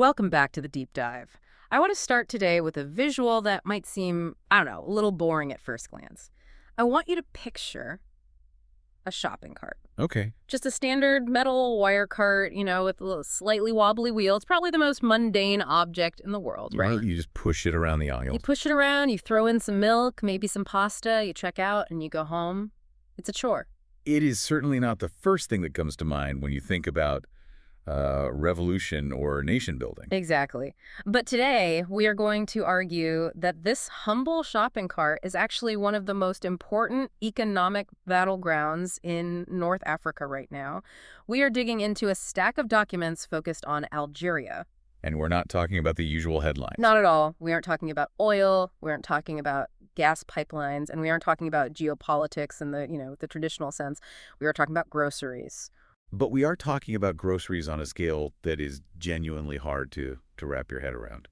Welcome back to the deep dive. I want to start today with a visual that might seem, I don't know, a little boring at first glance. I want you to picture a shopping cart. Okay. Just a standard metal wire cart, with a little slightly wobbly wheel. It's probably the most mundane object in the world, right? You just push it around the aisle. You push it around, you throw in some milk, maybe some pasta, you check out, and you go home. It's a chore. It is certainly not the first thing that comes to mind when you think about revolution or nation building. Exactly. But today, we are going to argue that this humble shopping cart is actually one of the most important economic battlegrounds in North Africa right now. We are digging into a stack of documents focused on Algeria. And we're not talking about the usual headlines. Not at all. We aren't talking about oil, we aren't talking about gas pipelines, and we aren't talking about geopolitics in the traditional sense. We are talking about groceries. But we are talking about groceries on a scale that is genuinely hard to wrap your head around.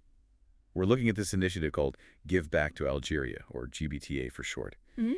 We're looking at this initiative called Give Back to Algeria, or GBTA for short. Mm-hmm.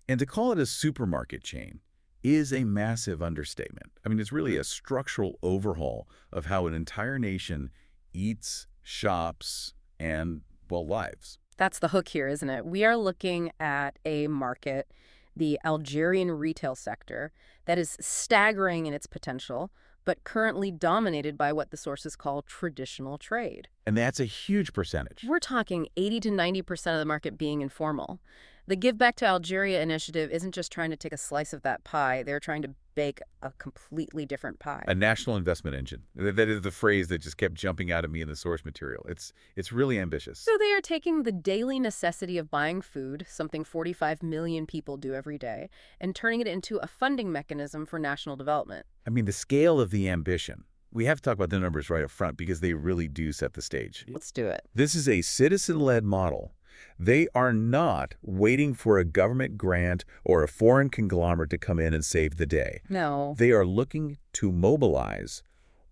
And to call it a supermarket chain is a massive understatement. I mean, it's really a structural overhaul of how an entire nation eats, shops, and, well, lives. That's the hook here, isn't it? We are looking at a market, the Algerian retail sector, that is staggering in its potential, but currently dominated by what the sources call traditional trade. And that's a huge percentage. We're talking 80 to 90% of the market being informal. The Give Back to Algeria initiative isn't just trying to take a slice of that pie. They're trying to bake a completely different pie. A national investment engine. That is the phrase that just kept jumping out at me in the source material. It's really ambitious. So they are taking the daily necessity of buying food, something 45 million people do every day, and turning it into a funding mechanism for national development. I mean, the scale of the ambition. We have to talk about the numbers right up front because they really do set the stage. Let's do it. This is a citizen-led model. They are not waiting for a government grant or a foreign conglomerate to come in and save the day. No. They are looking to mobilize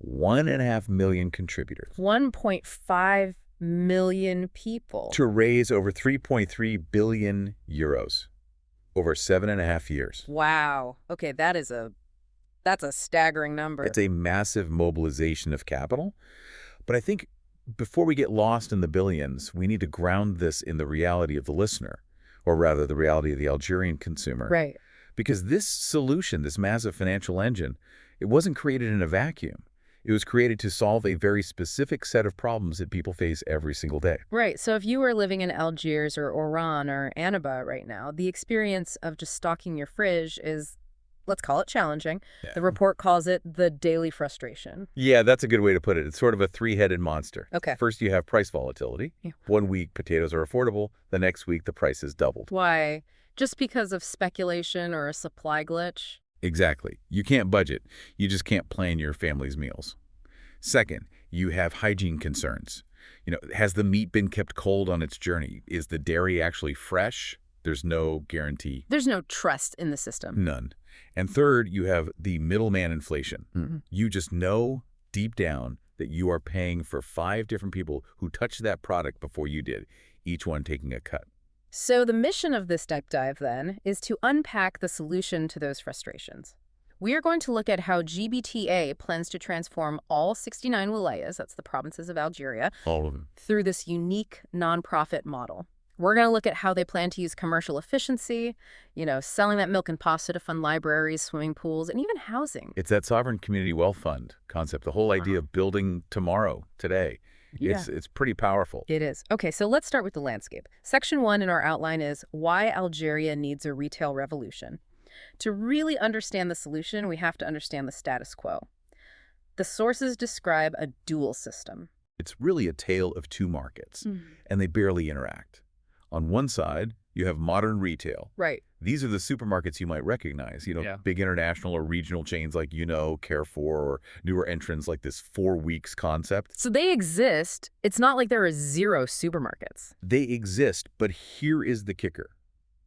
1.5 million contributors. 1.5 million people. To raise over 3.3 billion euros over 7.5 years. Wow. Okay, that's a staggering number. It's a massive mobilization of capital. But I think before we get lost in the billions, we need to ground this in the reality of the listener, or rather the reality of the Algerian consumer. Right. Because this solution, this massive financial engine, it wasn't created in a vacuum. It was created to solve a very specific set of problems that people face every single day. Right. So if you were living in Algiers or Oran or Annaba right now, the experience of just stocking your fridge is, let's call it challenging. Yeah. The report calls it the daily frustration. Yeah, that's a good way to put it. It's sort of a three-headed monster. Okay. First, you have price volatility. Yeah. 1 week, potatoes are affordable. The next week, the price is doubled. Why? Just because of speculation or a supply glitch? Exactly. You can't budget. You just can't plan your family's meals. Second, you have hygiene concerns. Has the meat been kept cold on its journey? Is the dairy actually fresh? There's no guarantee. There's no trust in the system. None. And third, you have the middleman inflation. Mm-hmm. You just know deep down that you are paying for 5 different people who touched that product before you did, each one taking a cut. So the mission of this deep dive, then, is to unpack the solution to those frustrations. We are going to look at how GBTA plans to transform all 69 wilayas, that's the provinces of Algeria, All of them. through this unique nonprofit model. We're going to look at how they plan to use commercial efficiency, selling that milk and pasta to fund libraries, swimming pools, and even housing. It's that sovereign community wealth fund concept, the whole idea of building tomorrow, today. Yeah. It's pretty powerful. It is. Okay, so let's start with the landscape. Section 1 in our outline is why Algeria needs a retail revolution. To really understand the solution, we have to understand the status quo. The sources describe a dual system. It's really a tale of two markets, and they barely interact. On one side, you have modern retail. Right. These are the supermarkets you might recognize, big international or regional chains like, Carrefour, or newer entrants like this 4 weeks concept. So they exist. It's not like there are 0 supermarkets. They exist, but here is the kicker.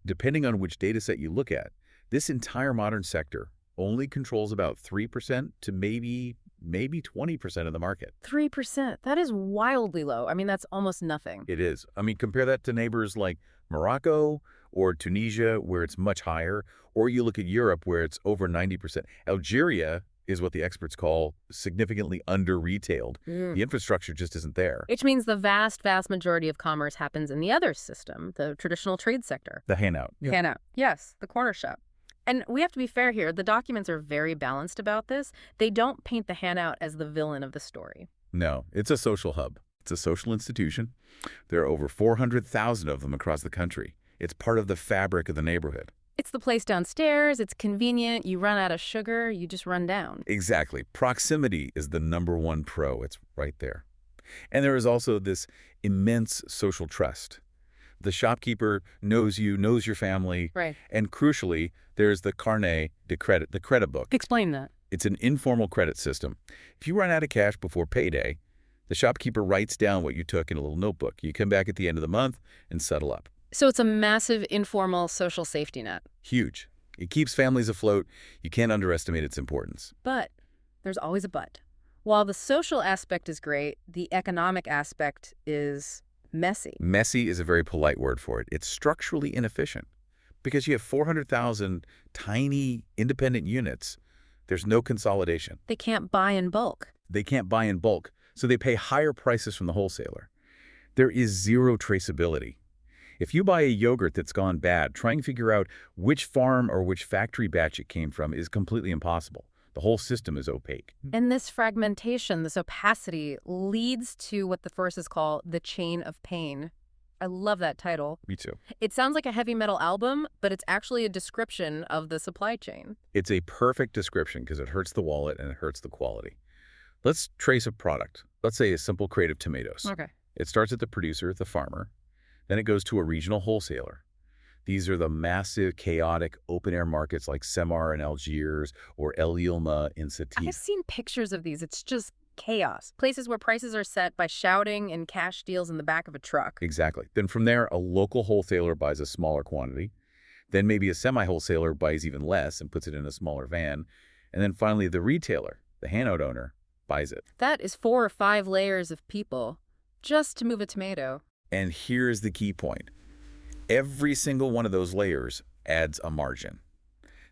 Depending on which data set you look at, this entire modern sector only controls about 3% to maybe 20% of the market. 3%. That is wildly low. I mean, that's almost nothing. It is. I mean, compare that to neighbors like Morocco or Tunisia, where it's much higher, or you look at Europe, where it's over 90%. Algeria is what the experts call significantly under-retailed. The infrastructure just isn't there. Which means the vast, vast majority of commerce happens in the other system, the traditional trade sector. The handout. Yeah. Handout. Yes, the corner shop. And we have to be fair here. The documents are very balanced about this. They don't paint the handout as the villain of the story. No, it's a social hub. It's a social institution. There are over 400,000 of them across the country. It's part of the fabric of the neighborhood. It's the place downstairs. It's convenient. You run out of sugar, you just run down. Exactly. Proximity is the #1 pro. It's right there. And there is also this immense social trust. The shopkeeper knows you, knows your family. Right. And crucially, there's the carnet de credit, the credit book. Explain that. It's an informal credit system. If you run out of cash before payday, the shopkeeper writes down what you took in a little notebook. You come back at the end of the month and settle up. So it's a massive informal social safety net. Huge. It keeps families afloat. You can't underestimate its importance. But there's always a but. While the social aspect is great, the economic aspect is messy. Messy is a very polite word for it. It's structurally inefficient. Because you have 400,000 tiny independent units, there's no consolidation. They can't buy in bulk. They can't buy in bulk, so they pay higher prices from the wholesaler. There is zero traceability. If you buy a yogurt that's gone bad, trying to figure out which farm or which factory batch it came from is completely impossible. The whole system is opaque. And this fragmentation, this opacity, leads to what the forces call the chain of pain. I love that title. Me too. It sounds like a heavy metal album, but it's actually a description of the supply chain. It's a perfect description because it hurts the wallet and it hurts the quality. Let's trace a product. Let's say a simple crate of tomatoes. Okay. It starts at the producer, the farmer. Then it goes to a regional wholesaler. These are the massive, chaotic, open-air markets like Semar in Algiers or El Yilma in Satif. I've seen pictures of these. It's just chaos. Places where prices are set by shouting and cash deals in the back of a truck. Exactly. Then from there, a local wholesaler buys a smaller quantity. Then maybe a semi-wholesaler buys even less and puts it in a smaller van. And then finally, the retailer, the handout owner, buys it. That is 4 or 5 layers of people just to move a tomato. And here's the key point. Every single one of those layers adds a margin.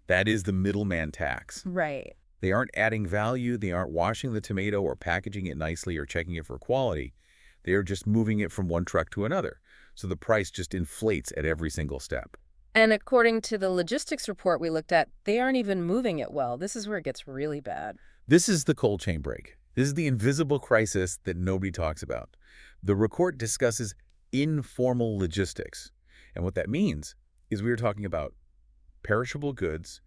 That is the middleman tax. Right. They aren't adding value. They aren't washing the tomato or packaging it nicely or checking it for quality. They are just moving it from one truck to another. So the price just inflates at every single step. And according to the logistics report we looked at, they aren't even moving it well. This is where it gets really bad. This is the cold chain break. This is the invisible crisis that nobody talks about. The report discusses informal logistics. And what that means is we are talking about perishable goods,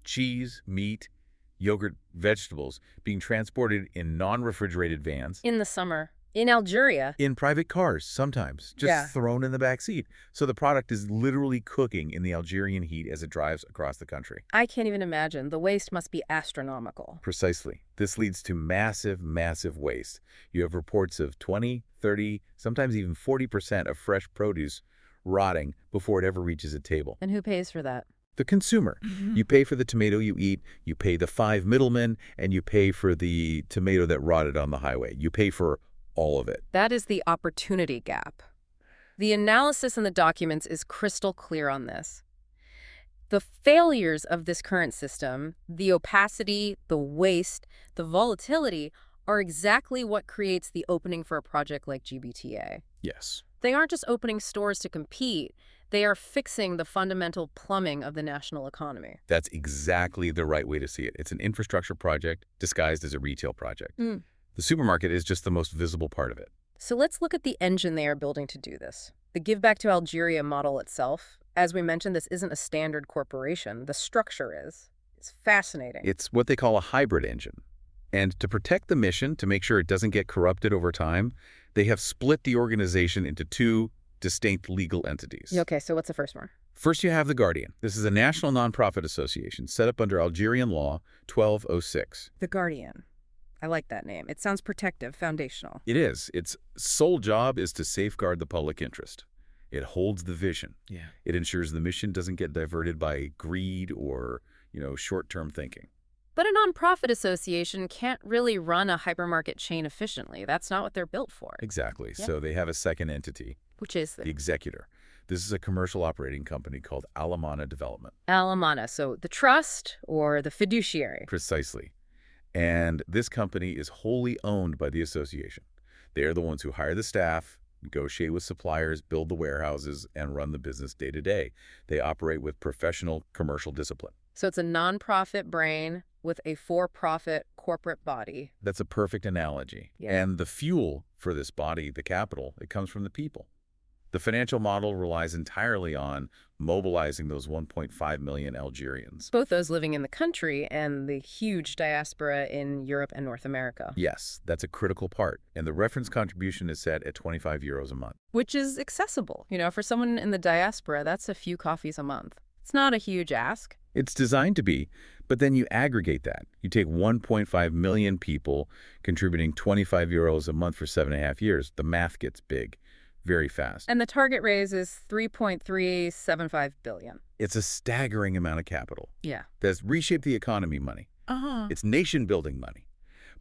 cheese, meat, yogurt, vegetables being transported in non-refrigerated vans. In the summer. In Algeria. In private cars, sometimes. Just thrown in the back seat. So the product is literally cooking in the Algerian heat as it drives across the country. I can't even imagine. The waste must be astronomical. Precisely. This leads to massive, massive waste. You have reports of 20, 30, sometimes even 40% of fresh produce rotting before it ever reaches a table. And who pays for that? The consumer. You pay for the tomato you eat, you pay the 5 middlemen, and you pay for the tomato that rotted on the highway. You pay for all of it. That is the opportunity gap. The analysis in the documents is crystal clear on this. The failures of this current system, the opacity, the waste, the volatility, are exactly what creates the opening for a project like GBTA. Yes. They aren't just opening stores to compete. They are fixing the fundamental plumbing of the national economy. That's exactly the right way to see it. It's an infrastructure project disguised as a retail project. The supermarket is just the most visible part of it. So let's look at the engine they are building to do this. The Give Back to Algeria model itself. As we mentioned, this isn't a standard corporation. The structure is. It's fascinating. It's what they call a hybrid engine. And to protect the mission, to make sure it doesn't get corrupted over time, they have split the organization into 2 distinct legal entities. Okay, so what's the first one? First, you have the Guardian. This is a national nonprofit association set up under Algerian law 1206. The Guardian. I like that name. It sounds protective, foundational. It is. Its sole job is to safeguard the public interest. It holds the vision. Yeah. It ensures the mission doesn't get diverted by greed or, short-term thinking. But a nonprofit association can't really run a hypermarket chain efficiently. That's not what they're built for. Exactly. Yeah. So they have a second entity. Which is the executor. This is a commercial operating company called Alamana Development. Alamana, so the trust or the fiduciary. Precisely. And this company is wholly owned by the association. They are the ones who hire the staff, negotiate with suppliers, build the warehouses, and run the business day to day. They operate with professional commercial discipline. So it's a nonprofit brain with a for-profit corporate body. That's a perfect analogy. Yeah. And the fuel for this body, the capital, it comes from the people. The financial model relies entirely on mobilizing those 1.5 million Algerians. Both those living in the country and the huge diaspora in Europe and North America. Yes, that's a critical part. And the reference contribution is set at 25 euros a month. Which is accessible. For someone in the diaspora, that's a few coffees a month. It's not a huge ask. It's designed to be, but then you aggregate that. You take 1.5 million people contributing 25 euros a month for 7.5 years. The math gets big very fast. And the target raise is 3.375 billion. It's a staggering amount of capital. Yeah. That's reshaped the economy money. It's nation-building money.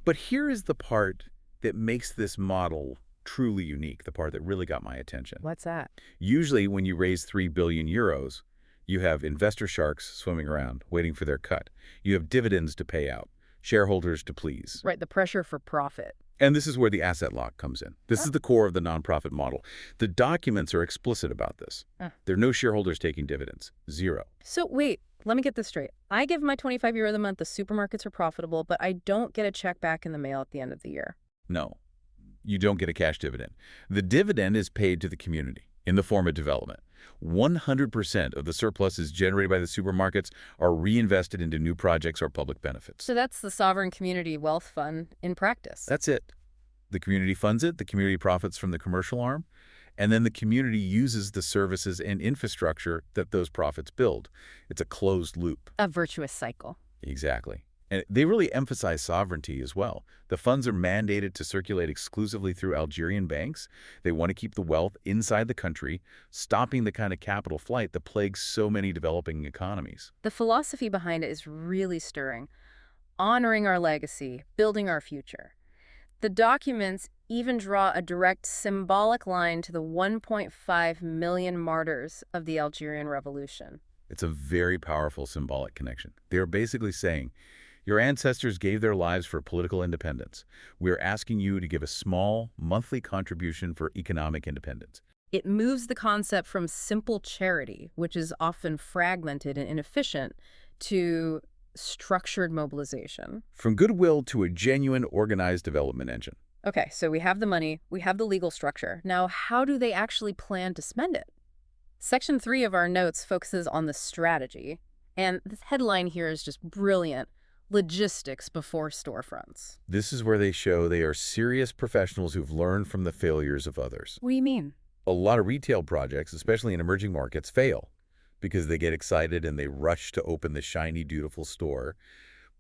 But here is the part that makes this model truly unique, the part that really got my attention. What's that? Usually when you raise 3 billion euros, you have investor sharks swimming around, waiting for their cut. You have dividends to pay out, shareholders to please. Right, the pressure for profit. And this is where the asset lock comes in. This is the core of the nonprofit model. The documents are explicit about this. There are no shareholders taking dividends. Zero. So wait, let me get this straight. I give my 25 euros a month, the supermarkets are profitable, but I don't get a check back in the mail at the end of the year. No, you don't get a cash dividend. The dividend is paid to the community in the form of development. 100% of the surpluses generated by the supermarkets are reinvested into new projects or public benefits. So that's the Sovereign Community Wealth Fund in practice. That's it. The community funds it, the community profits from the commercial arm, and then the community uses the services and infrastructure that those profits build. It's a closed loop. A virtuous cycle. Exactly. And they really emphasize sovereignty as well. The funds are mandated to circulate exclusively through Algerian banks. They want to keep the wealth inside the country, stopping the kind of capital flight that plagues so many developing economies. The philosophy behind it is really stirring. Honoring our legacy, building our future. The documents even draw a direct symbolic line to the 1.5 million martyrs of the Algerian Revolution. It's a very powerful symbolic connection. They are basically saying, your ancestors gave their lives for political independence. We're asking you to give a small, monthly contribution for economic independence. It moves the concept from simple charity, which is often fragmented and inefficient, to structured mobilization. From goodwill to a genuine, organized development engine. Okay, so we have the money, we have the legal structure. Now, how do they actually plan to spend it? Section 3 of our notes focuses on the strategy. And the headline here is just brilliant. Logistics before storefronts. This is where they show they are serious professionals who've learned from the failures of others. What do you mean? A lot of retail projects, especially in emerging markets, fail because they get excited and they rush to open the shiny, beautiful store.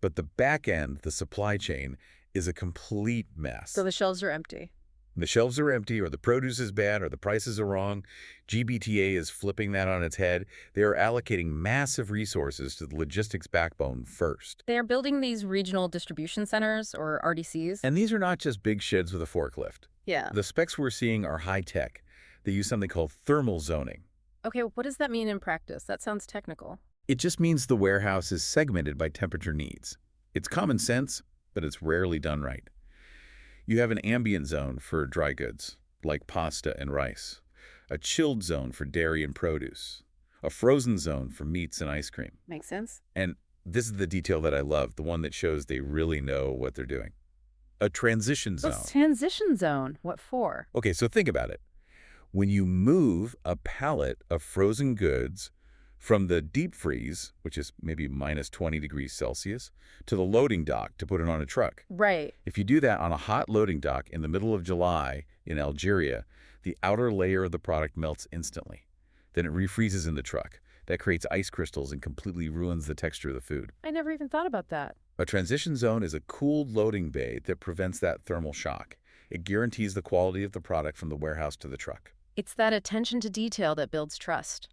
But the back end, the supply chain, is a complete mess. So the shelves are empty. The shelves are empty, or the produce is bad, or the prices are wrong. GBTA is flipping that on its head. They are allocating massive resources to the logistics backbone first. They are building these regional distribution centers, or RDCs. And these are not just big sheds with a forklift. Yeah. The specs we're seeing are high-tech. They use something called thermal zoning. Okay, what does that mean in practice? That sounds technical. It just means the warehouse is segmented by temperature needs. It's common sense, but it's rarely done right. You have an ambient zone for dry goods, like pasta and rice, a chilled zone for dairy and produce, a frozen zone for meats and ice cream. Makes sense. And this is the detail that I love, the one that shows they really know what they're doing. A transition zone. A transition zone? What for? Okay, so think about it. When you move a pallet of frozen goods from the deep freeze, which is maybe minus 20 degrees Celsius, to the loading dock to put it on a truck. Right. If you do that on a hot loading dock in the middle of July in Algeria, the outer layer of the product melts instantly. Then it refreezes in the truck. That creates ice crystals and completely ruins the texture of the food. I never even thought about that. A transition zone is a cooled loading bay that prevents that thermal shock. It guarantees the quality of the product from the warehouse to the truck. It's that attention to detail that builds trust.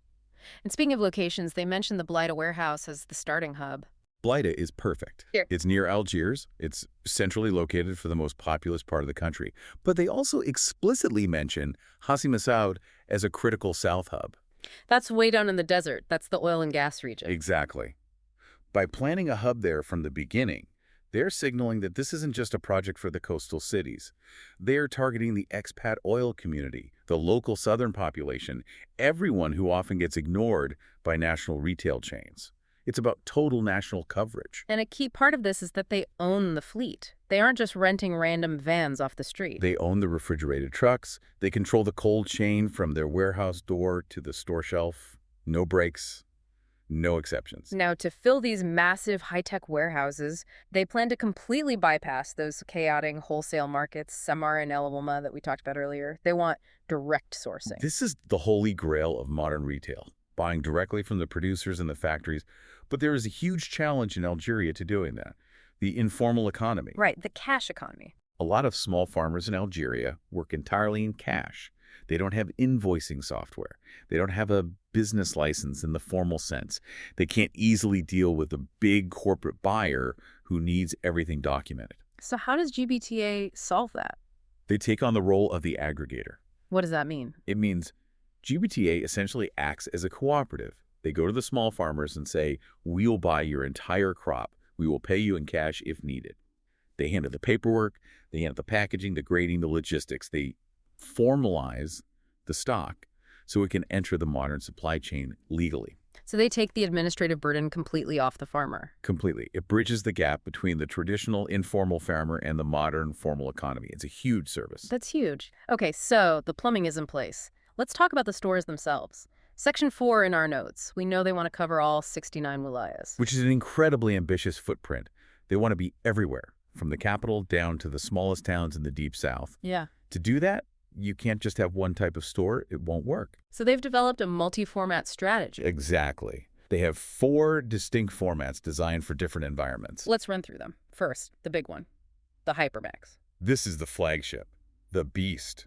And speaking of locations, they mentioned the Blida warehouse as the starting hub. Blida is perfect. Here. It's near Algiers. It's centrally located for the most populous part of the country. But they also explicitly mention Hassi Messaoud as a critical south hub. That's way down in the desert. That's the oil and gas region. Exactly. By planning a hub there from the beginning, They're signaling that this isn't just a project for the coastal cities. They're targeting the expat oil community, the local southern population, everyone who often gets ignored by national retail chains. It's about total national coverage. And a key part of this is that they own the fleet. They aren't just renting random vans off the street. They own the refrigerated trucks. They control the cold chain from their warehouse door to the store shelf. No breaks, no exceptions. Now, to fill these massive high-tech warehouses, they plan to completely bypass those chaotic wholesale markets, Samar and El Alma, that we talked about earlier. They want direct sourcing. This is the holy grail of modern retail, buying directly from the producers and the factories. But there is a huge challenge in Algeria to doing that, the informal economy. Right, the cash economy. A lot of small farmers in Algeria work entirely in cash. They don't have invoicing software. They don't have a business license in the formal sense. They can't easily deal with a big corporate buyer who needs everything documented. So how does GBTA solve that? They take on the role of the aggregator. What does that mean? It means GBTA essentially acts as a cooperative. They go to the small farmers and say, we'll buy your entire crop. We will pay you in cash if needed. They handle the paperwork, they handle the packaging, the grading, the logistics. They formalize the stock so it can enter the modern supply chain legally. So they take the administrative burden completely off the farmer. Completely. It bridges the gap between the traditional informal farmer and the modern formal economy. It's a huge service. That's huge. Okay, so the plumbing is in place. Let's talk about the stores themselves. Section 4 in our notes. We know they want to cover all 69 wilayas. Which is an incredibly ambitious footprint. They want to be everywhere, from the capital down to the smallest towns in the deep south. Yeah. To do that, you can't just have one type of store. It won't work. So they've developed a multi-format strategy. Exactly. They have 4 distinct formats designed for different environments. Let's run through them. First, the big one, the Hypermax. This is the flagship, the beast.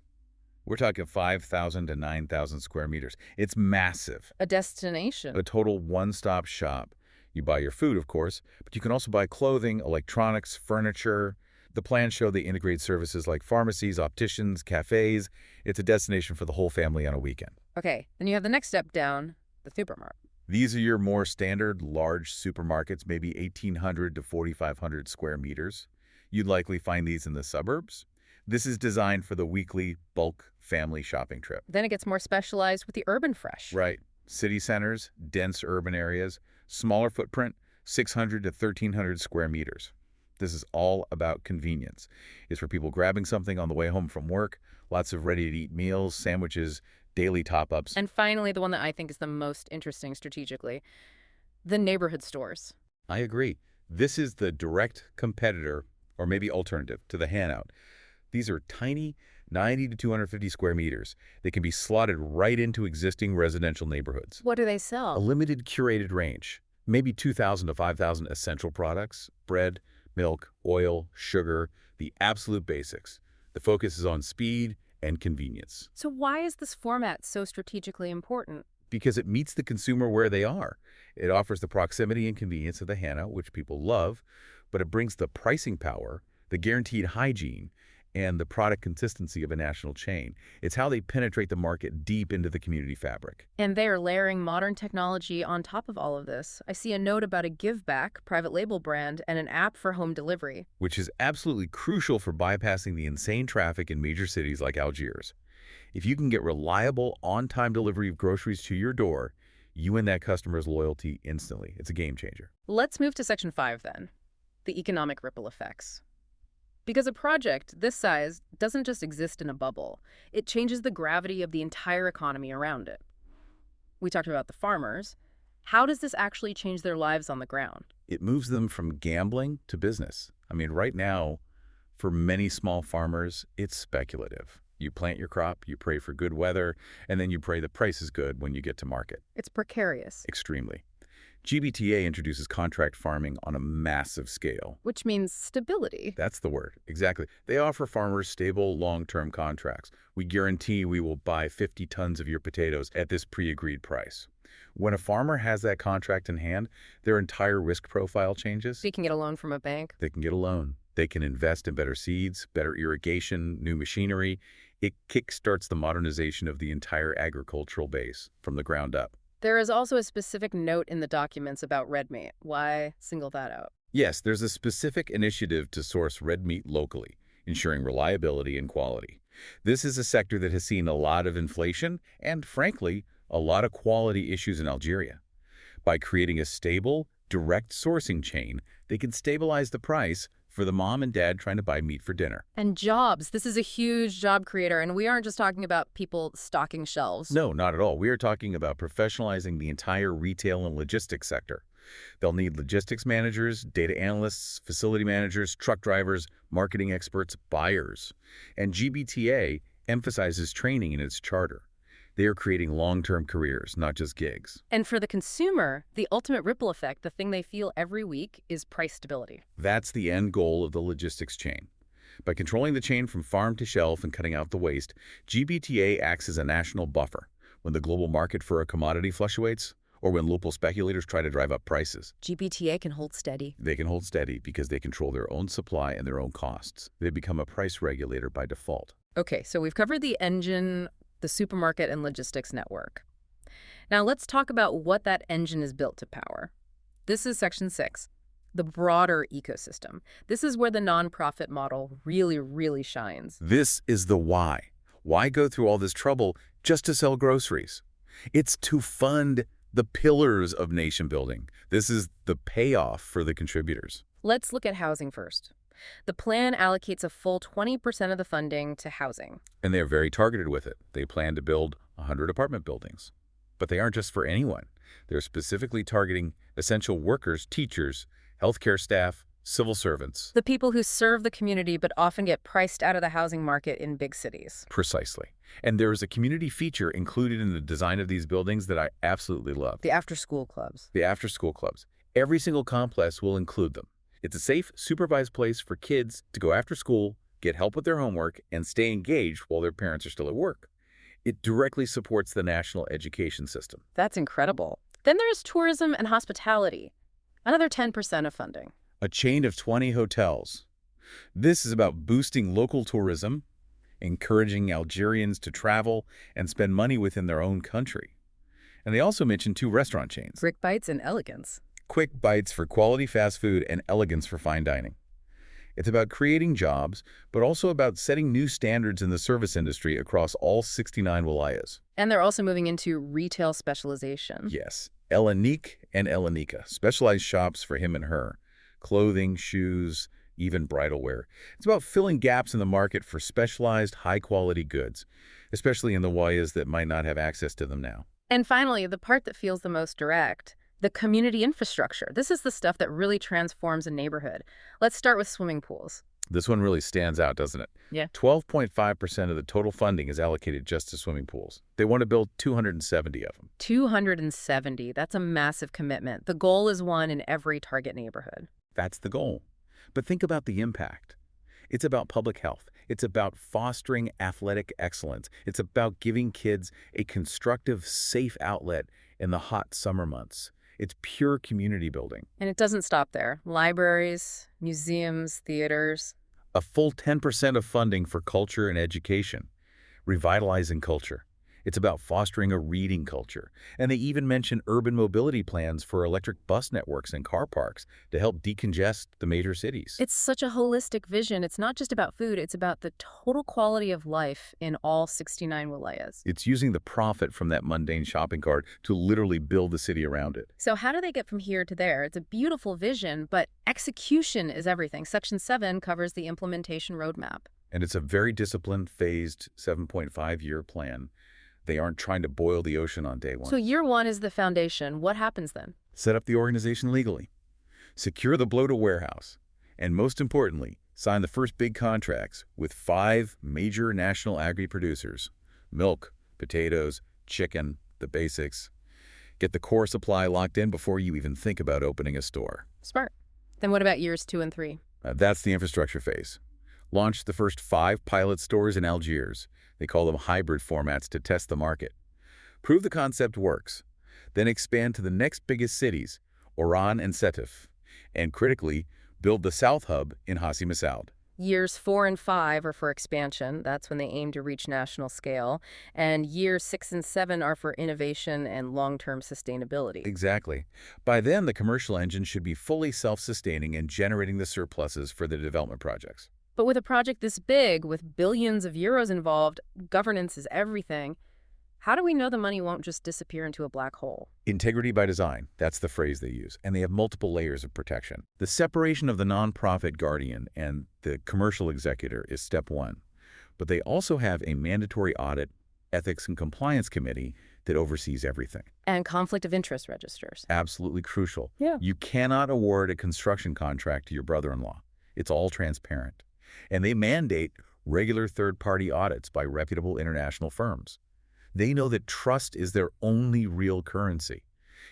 We're talking 5,000 to 9,000 square meters. It's massive. A destination. A total one-stop shop. You buy your food, of course, but you can also buy clothing, electronics, furniture. The plans show they integrate services like pharmacies, opticians, cafes. It's a destination for the whole family on a weekend. Okay, then you have the next step down, the supermarket. These are your more standard, large supermarkets, maybe 1,800 to 4,500 square meters. You'd likely find these in the suburbs. This is designed for the weekly bulk family shopping trip. Then it gets more specialized with the urban fresh. Right. City centers, dense urban areas, smaller footprint, 600 to 1,300 square meters. This is all about convenience. It's for people grabbing something on the way home from work, lots of ready-to-eat meals, sandwiches, daily top-ups. And finally, the one that I think is the most interesting strategically, the neighborhood stores. I agree. This is the direct competitor, or maybe alternative, to the handout. These are tiny, 90 to 250 square meters. They can be slotted right into existing residential neighborhoods. What do they A sell? limited curated range, maybe 2,000 to 5,000 essential products, bread, milk, oil, sugar, the absolute basics. The focus is on speed and convenience. So why is this format so strategically important? Because it meets the consumer where they are. It offers the proximity and convenience of the handout, which people love, but it brings the pricing power, the guaranteed hygiene, and the product consistency of a national chain. It's how they penetrate the market deep into the community fabric. And they are layering modern technology on top of all of this. I see a note about a Give Back private label brand and an app for home delivery. Which is absolutely crucial for bypassing the insane traffic in major cities like Algiers. If you can get reliable, on-time delivery of groceries to your door, you win that customer's loyalty instantly. It's a game changer. Let's move to Section 5 then, the economic ripple effects. Because a project this size doesn't just exist in a bubble. It changes the gravity of the entire economy around it. We talked about the farmers. How does this actually change their lives on the ground? It moves them from gambling to business. I mean, right now, for many small farmers, it's speculative. You plant your crop, you pray for good weather, and then you pray the price is good when you get to market. It's precarious. Extremely. GBTA introduces contract farming on a massive scale. Which means stability. That's the word. Exactly. They offer farmers stable, long-term contracts. We guarantee we will buy 50 tons of your potatoes at this pre-agreed price. When a farmer has that contract in hand, their entire risk profile changes. They can get a loan from a bank. They can get a loan. They can invest in better seeds, better irrigation, new machinery. It kickstarts the modernization of the entire agricultural base from the ground up. There is also a specific note in the documents about red meat. Why single that out? Yes, there's a specific initiative to source red meat locally, ensuring reliability and quality. This is a sector that has seen a lot of inflation and, frankly, a lot of quality issues in Algeria. By creating a stable, direct sourcing chain, they can stabilize the price for the mom and dad trying to buy meat for dinner. And jobs. This is a huge job creator, and we aren't just talking about people stocking shelves. No, not at all. We are talking about professionalizing the entire retail and logistics sector. They'll need logistics managers, data analysts, facility managers, truck drivers, marketing experts, buyers. And GBTA emphasizes training in its charter. They are creating long-term careers, not just gigs. And for the consumer, the ultimate ripple effect, the thing they feel every week, is price stability. That's the end goal of the logistics chain. By controlling the chain from farm to shelf and cutting out the waste, GBTA acts as a national buffer when the global market for a commodity fluctuates or when local speculators try to drive up prices. GBTA can hold steady. They can hold steady because they control their own supply and their own costs. They become a price regulator by default. Okay, so we've covered the engine, the supermarket, and logistics network. Now let's talk about what that engine is built to power. This is Section 6, the broader ecosystem. This is where the nonprofit model really shines. This is the why. Why go through all this trouble just to sell groceries? It's to fund the pillars of nation building. This is the payoff for the contributors. Let's look at housing first. The plan allocates a full 20% of the funding to housing. And they're very targeted with it. They plan to build 100 apartment buildings. But they aren't just for anyone. They're specifically targeting essential workers, teachers, healthcare staff, civil servants. The people who serve the community but often get priced out of the housing market in big cities. Precisely. And there is a community feature included in the design of these buildings that I absolutely love. The after-school clubs. The after-school clubs. Every single complex will include them. It's a safe, supervised place for kids to go after school, get help with their homework, and stay engaged while their parents are still at work. It directly supports the national education system. That's incredible. Then there's tourism and hospitality, another 10% of funding. A chain of 20 hotels. This is about boosting local tourism, encouraging Algerians to travel and spend money within their own country. And they also mention 2 restaurant chains. Brick Bites and Elegance. Quick bites for quality fast food and elegance for fine dining. It's about creating jobs, but also about setting new standards in the service industry across all 69 wilayas. And they're also moving into retail specialization. Yes, Elanique and Elanika, specialized shops for him and her. Clothing, shoes, even bridal wear. It's about filling gaps in the market for specialized, high-quality goods, especially in the wilayas that might not have access to them now. And finally, the part that feels the most direct, the community infrastructure. This is the stuff that really transforms a neighborhood. Let's start with swimming pools. This one really stands out, doesn't it? Yeah. 12.5% of the total funding is allocated just to swimming pools. They want to build 270 of them. 270. That's a massive commitment. The goal is one in every target neighborhood. That's the goal. But think about the impact. It's about public health. It's about fostering athletic excellence. It's about giving kids a constructive, safe outlet in the hot summer months. It's pure community building. And it doesn't stop there. Libraries, museums, theaters. A full 10% of funding for culture and education. Revitalizing culture. It's about fostering a reading culture. And they even mention urban mobility plans for electric bus networks and car parks to help decongest the major cities. It's such a holistic vision. It's not just about food. It's about the total quality of life in all 69 wilayas. It's using the profit from that mundane shopping cart to literally build the city around it. So how do they get from here to there? It's a beautiful vision, but execution is everything. Section 7 covers the implementation roadmap. And it's a very disciplined, phased 7.5-year plan. They aren't trying to boil the ocean on day one. So year 1 is the foundation. What happens then? Set up the organization legally. Secure the bloater warehouse. And most importantly, sign the first big contracts with 5 major national agri-producers. Milk, potatoes, chicken, the basics. Get the core supply locked in before you even think about opening a store. Smart. Then what about years 2 and 3? That's the infrastructure phase. Launch the first 5 pilot stores in Algiers. They call them hybrid formats to test the market. Prove the concept works. Then expand to the next biggest cities, Oran and Sétif. And critically, build the South Hub in Hassi Messaoud. Years 4 and 5 are for expansion. That's when they aim to reach national scale. And years 6 and 7 are for innovation and long-term sustainability. Exactly. By then, the commercial engine should be fully self-sustaining and generating the surpluses for the development projects. But with a project this big, with billions of euros involved, governance is everything. How do we know the money won't just disappear into a black hole? Integrity by design, that's the phrase they use, and they have multiple layers of protection. The separation of the nonprofit guardian and the commercial executor is step one, but they also have a mandatory audit, ethics, and compliance committee that oversees everything. And conflict of interest registers. Absolutely crucial. Yeah. You cannot award a construction contract to your brother-in-law. It's all transparent. And they mandate regular third-party audits by reputable international firms. They know that trust is their only real currency.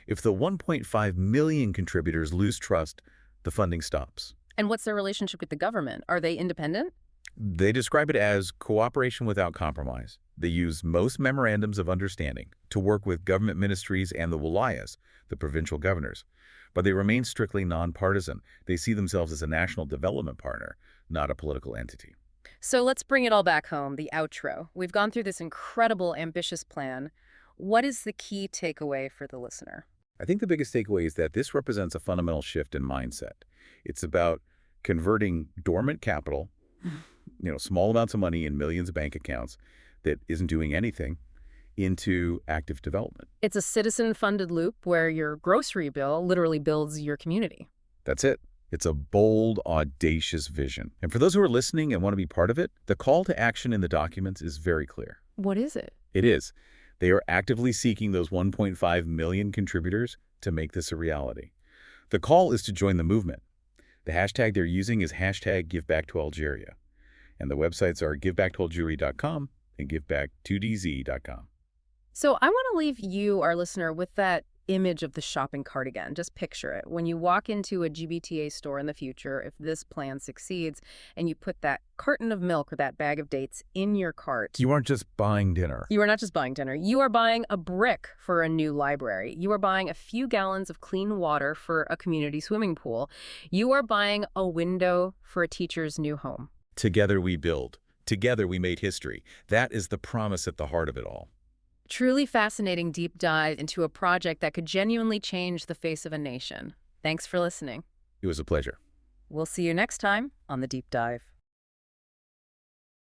If the 1.5 million contributors lose trust, the funding stops. And what's their relationship with the government? Are they independent? They describe it as cooperation without compromise. They use most memorandums of understanding to work with government ministries and the wilayas, the provincial governors. But they remain strictly nonpartisan. They see themselves as a national development partner, not a political entity. So let's bring it all back home, the outro. We've gone through this incredible, ambitious plan. What is the key takeaway for the listener? I think the biggest takeaway is that this represents a fundamental shift in mindset. It's about converting dormant capital, small amounts of money in millions of bank accounts that isn't doing anything, into active development. It's a citizen-funded loop where your grocery bill literally builds your community. That's it. It's a bold, audacious vision. And for those who are listening and want to be part of it, the call to action in the documents is very clear. What is it? It is. They are actively seeking those 1.5 million contributors to make this a reality. The call is to join the movement. The hashtag they're using is hashtag #GiveBackToAlgeria. And the websites are givebacktoalgeria.com and giveback2dz.com. So I want to leave you, our listener, with that image of the shopping cart again. Just picture it. When you walk into a GBTA store in the future, if this plan succeeds, and you put that carton of milk or that bag of dates in your cart. You aren't just buying dinner. You are not just buying dinner. You are buying a brick for a new library. You are buying a few gallons of clean water for a community swimming pool. You are buying a window for a teacher's new home. Together we build. Together we made history. That is the promise at the heart of it all. Truly fascinating deep dive into a project that could genuinely change the face of a nation. Thanks for listening. It was a pleasure. We'll see you next time on The Deep Dive.